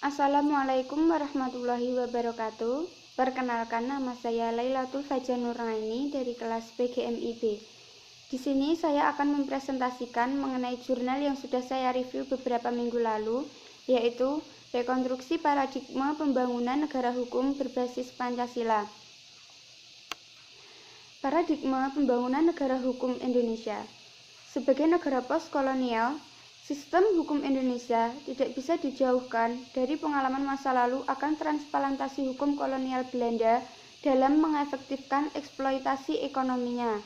Assalamualaikum warahmatullahi wabarakatuh. Perkenalkan, nama saya Lailatul Fajar Nuraini dari kelas PGMIB. Di sini saya akan mempresentasikan mengenai jurnal yang sudah saya review beberapa minggu lalu, yaitu Rekonstruksi Paradigma Pembangunan Negara Hukum Berbasis Pancasila. Paradigma Pembangunan Negara Hukum Indonesia. Sebagai negara postkolonial, sistem hukum Indonesia tidak bisa dijauhkan dari pengalaman masa lalu akan transplantasi hukum kolonial Belanda dalam mengefektifkan eksploitasi ekonominya.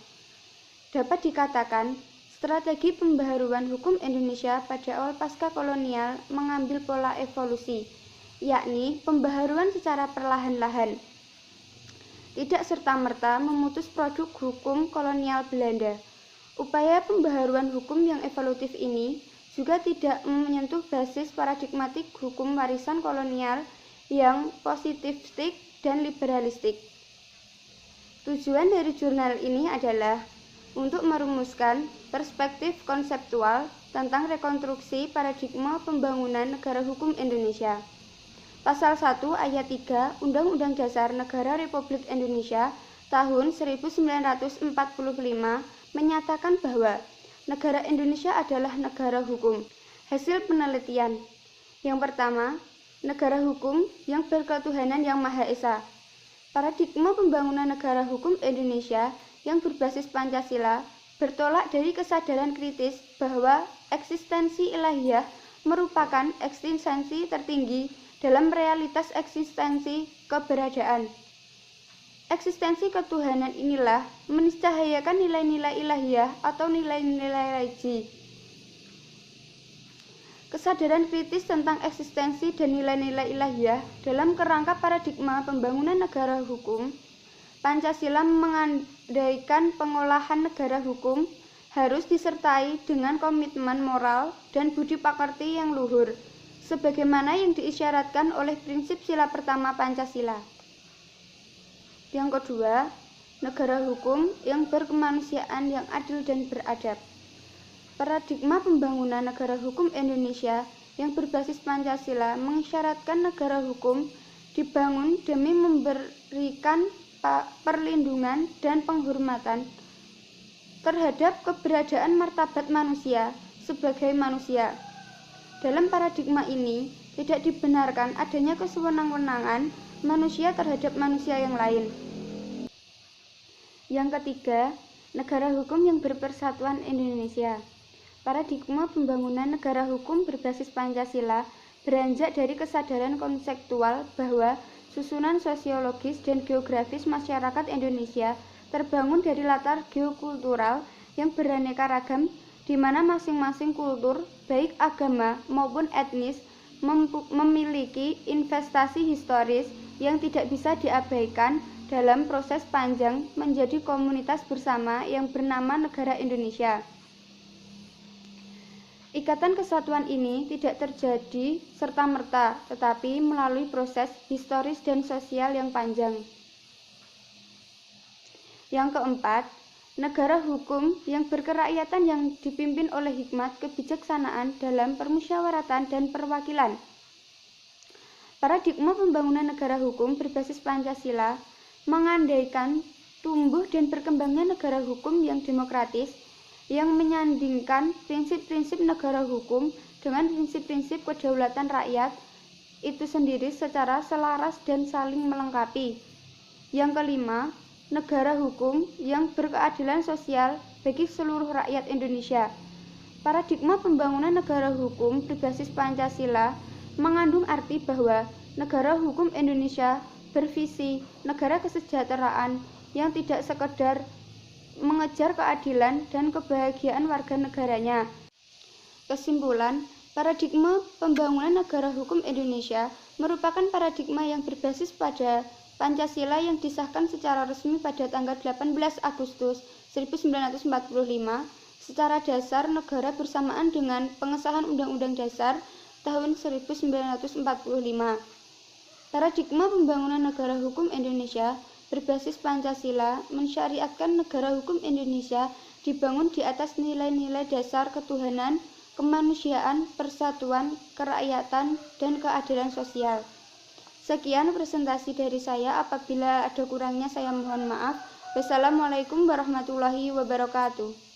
Dapat dikatakan, strategi pembaharuan hukum Indonesia pada awal pasca kolonial mengambil pola evolusi, yakni pembaharuan secara perlahan-lahan. Tidak serta-merta memutus produk hukum kolonial Belanda. Upaya pembaharuan hukum yang evolutif ini juga tidak menyentuh basis paradigmatik hukum warisan kolonial yang positivistik dan liberalistik. Tujuan dari jurnal ini adalah untuk merumuskan perspektif konseptual tentang rekonstruksi paradigma pembangunan negara hukum Indonesia. Pasal 1 ayat 3 Undang-Undang Dasar Negara Republik Indonesia tahun 1945 menyatakan bahwa negara Indonesia adalah negara hukum. Hasil penelitian. Yang pertama, negara hukum yang berketuhanan yang Maha Esa. Paradigma pembangunan negara hukum Indonesia yang berbasis Pancasila bertolak dari kesadaran kritis bahwa eksistensi ilahiyah merupakan eksistensi tertinggi dalam realitas eksistensi keberadaan. Eksistensi ketuhanan inilah meniscahayakan nilai-nilai ilahiyah atau nilai-nilai religi. Kesadaran kritis tentang eksistensi dan nilai-nilai ilahiyah dalam kerangka paradigma pembangunan negara hukum, Pancasila mengandaikan pengolahan negara hukum harus disertai dengan komitmen moral dan budi pekerti yang luhur, sebagaimana yang diisyaratkan oleh prinsip sila pertama Pancasila. Yang kedua, negara hukum yang berkemanusiaan yang adil dan beradab. Paradigma pembangunan negara hukum Indonesia yang berbasis Pancasila mengisyaratkan negara hukum dibangun demi memberikan perlindungan dan penghormatan terhadap keberadaan martabat manusia sebagai manusia. Dalam paradigma ini, tidak dibenarkan adanya kesewenang-wenangan manusia terhadap manusia yang lain. Yang ketiga, negara hukum yang berpersatuan Indonesia. Paradigma pembangunan negara hukum berbasis Pancasila beranjak dari kesadaran konseptual bahwa susunan sosiologis dan geografis masyarakat Indonesia terbangun dari latar geokultural yang beraneka ragam, di mana masing-masing kultur, baik agama maupun etnis, memiliki investasi historis yang tidak bisa diabaikan dalam proses panjang menjadi komunitas bersama yang bernama negara Indonesia. Ikatan kesatuan ini tidak terjadi serta-merta, tetapi melalui proses historis dan sosial yang panjang. Yang keempat, negara hukum yang berkerakyatan yang dipimpin oleh hikmat kebijaksanaan dalam permusyawaratan dan perwakilan. Paradigma pembangunan negara hukum berbasis Pancasila mengandaikan tumbuh dan berkembangnya negara hukum yang demokratis, yang menyandingkan prinsip-prinsip negara hukum dengan prinsip-prinsip kedaulatan rakyat itu sendiri secara selaras dan saling melengkapi. Yang kelima, negara hukum yang berkeadilan sosial bagi seluruh rakyat Indonesia. Paradigma pembangunan negara hukum berbasis Pancasila mengandung arti bahwa negara hukum Indonesia bervisi negara kesejahteraan yang tidak sekedar mengejar keadilan dan kebahagiaan warga negaranya. Kesimpulan, paradigma pembangunan negara hukum Indonesia merupakan paradigma yang berbasis pada Pancasila yang disahkan secara resmi pada tanggal 18 Agustus 1945 secara dasar negara bersamaan dengan pengesahan Undang-Undang Dasar tahun 1945. Paradigma pembangunan negara hukum Indonesia berbasis Pancasila mensyariatkan negara hukum Indonesia dibangun di atas nilai-nilai dasar ketuhanan, kemanusiaan, persatuan, kerakyatan, dan keadilan sosial. Sekian presentasi dari saya. Apabila ada kurangnya saya mohon maaf. Wassalamualaikum warahmatullahi wabarakatuh.